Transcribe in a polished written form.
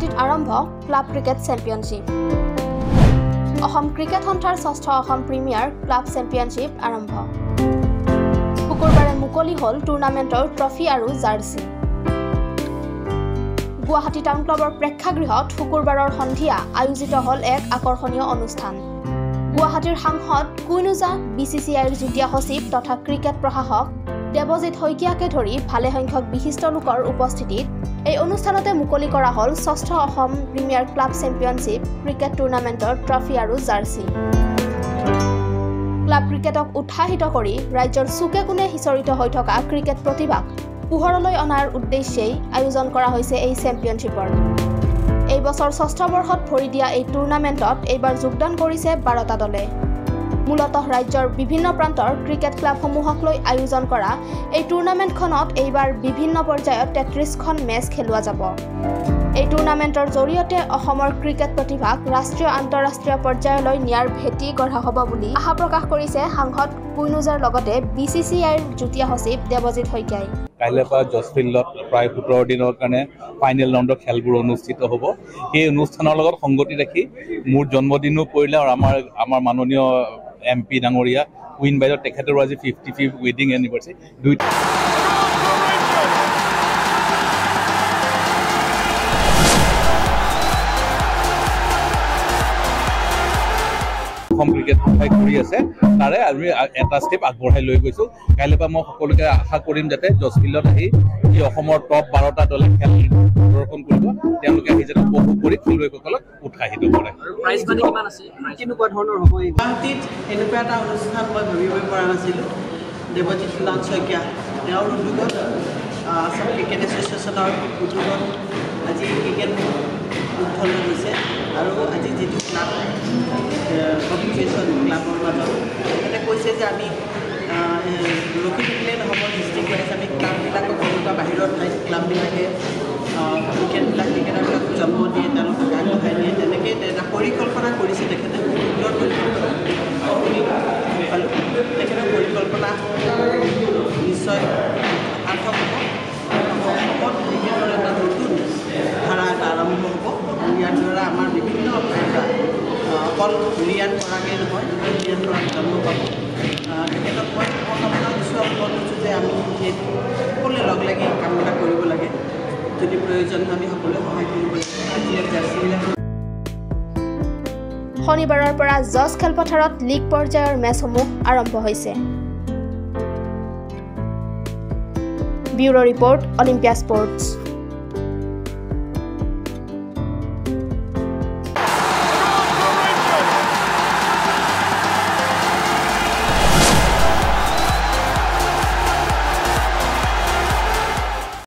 গুৱাহাটীত আৰম্ভ club cricket championship. Assam cricket সন্থাৰ ৬ষ্ঠ অসম প্ৰিমিয়াৰ ক্লাব চেম্পিয়নশ্বিপ আৰম্ভ। শুকুৰবাৰে মুকলি হ'ল টুৰ্ণামেণ্টৰ ট্ৰফি আৰু জাৰ্চি। গুৱাহাটী টাউন ক্লাবৰ প্ৰেক্ষাগৃহত শুকুৰবাৰৰ সন্ধিয়া আয়োজিত হ'ল এক আকৰ্ষণীয় অনুষ্ঠান। গুৱাহাটীৰ সাংসদ কুইন ওজা, BCCIৰ যুটীয়া সচিব তথা ক্ৰিকেট প্ৰশাসক দেৱজিৎ শইকীয়াকে ধৰি ভালেসংখ্যক বিশিষ্ট লোকৰ উপস্থিতিত এই অনুষ্ঠানতে মুকলি কৰা হ'ল ৬ষ্ঠ Assam premier club championship cricket টুৰ্ণামেণ্টৰ ট্ৰফি আৰু জাৰ্চি। ক্লাব ক্ৰিকেটক উৎসাহিত কৰি ৰাজ্যৰ চুকে কোণে সিঁচৰিত হৈ থকা ক্ৰিকেট প্ৰতিভাক পোহৰলৈ অনাৰ উদ্দেশ্যেই আয়োজন কৰা হৈছে এই চেম্পিয়নশ্বিপৰ। এই বছৰ ৬ষ্ঠ বৰ্ষত ভৰি দিয়া এই টুৰ্ণামেণ্টত এইবাৰ যোগদান কৰিছে 12টা দলে। মূলতঃ ৰাজ্যৰ বিভিন্ন প্ৰান্তৰ ক্ৰিকেট ক্লাবসমূহক লৈ আয়োজন কৰা এই টুৰ্ণামেণ্টখনত এইবাৰ বিভিন্ন পৰ্যায়ত 33খন মেচ খেলোৱা যাব। এই টুৰ্ণামেণ্টৰ জৰিয়তে অসমৰ ক্ৰিকেট প্ৰতিভাক ৰাষ্ট্ৰীয় আন্তঃৰাষ্ট্ৰীয় পৰ্যায়লৈ নিয়াৰ ভেটি গঢ়া হ'ব বুলি আশা প্ৰকাশ কৰিছে সাংসদ কুইন ওজাৰ লগতে BCCIৰ যুটীয়া সচিব দেৱজিৎ শইকীয়াই। কাইলৈ পৰা জজ ফিল্ডত প্ৰায় 17 দিনৰ কাৰণে ফাইনেল ৰাউণ্ডৰ খেলবোৰ অনুষ্ঠিত হ'ব। সেই অনুষ্ঠানৰ লগত সংগতি ৰাখি মোৰ জন্মদিনো পৰিলে আৰু আমাৰ মাননীয় MP ডাঙৰীয়া কুইন বাইদেউ তেখেতৰো আজি 55th ৱেডিং এনিভাৰ্চাৰী। অসম ক্ৰিকেট সহায় কৰি আছে, তাৰে আমি এটা ষ্টেপ আগবঢ়াই লৈ গৈছোঁ। কাইলৈ পৰা মই সকলোকে আশা কৰিম যাতে জজ ফিল্ডত আহি এই অসমৰ টপ 12টা দলে খেল প্ৰদৰ্শন কৰিব, তেওঁলোকে আহি যাতে উপভোগ কৰি খেলুৱৈসকলক উৎসাহিত কৰে। কেনেকুৱা ধৰণৰ হ'ব? গুৱাহাটীত এনেকুৱা এটা অনুষ্ঠান মই ভাবিবই পৰা নাছিলোঁ। দেৱজিৎ শইকীয়া তেওঁৰ উদ্যোগত, আসাম ক্ৰিকেট এছ'চিয়েশ্যনৰ উদ্যোগত আজি ক্ৰিকেট উদ্বোধন হৈছে আৰু আজি যিটো ক্লাব কম্পিটিশ্যন ক্লাবৰ মাজত তেখেতে কৈছে যে আমি ৰখি থাকিলে নহ'ব, ডিষ্ট্ৰিক্ট ৱাইজ আমি ক্লাববিলাকক যেনেকুৱা বাহিৰৰ ঠাইত ক্লাববিলাকে ক্ৰিকেটাৰবিলাকক জন্ম দিয়ে, তেওঁলোকক আগবঢ়াই দিয়ে, তেনেকৈ এটা পৰিকল্পনা কৰিছে তেখেতে। সুন্দৰ পৰিকল্পনা শুনি পালোঁ। তেখেতৰ পৰিকল্পনা নিশ্চয় সাৰ্থক হ'ব। অসমত ক্ৰিকেটৰ এটা নতুন ধাৰা এটা আৰম্ভ হ'ব। ইয়াৰ দ্বাৰা আমাৰ বিভিন্ন অকল ৰিয়ান পৰাগেই নহয়, ৰিয়ান পৰাগ জন্ম পাব। তেখেতক মই শুভকামনা দিছোঁ, অনুৰোধ কৰিছোঁ যে আমি সকলোৱে লগ লাগি কামবিলাক কৰিব লাগে। যদি প্ৰয়োজন আমি সকলোৱে সহায় কৰিব লাগে। শনিবাৰৰ পৰা জজ খেলপথাৰত লীগ পৰ্যায়ৰ মেচসমূহ আৰম্ভ হৈছে। Bureau' report, Olympia sports.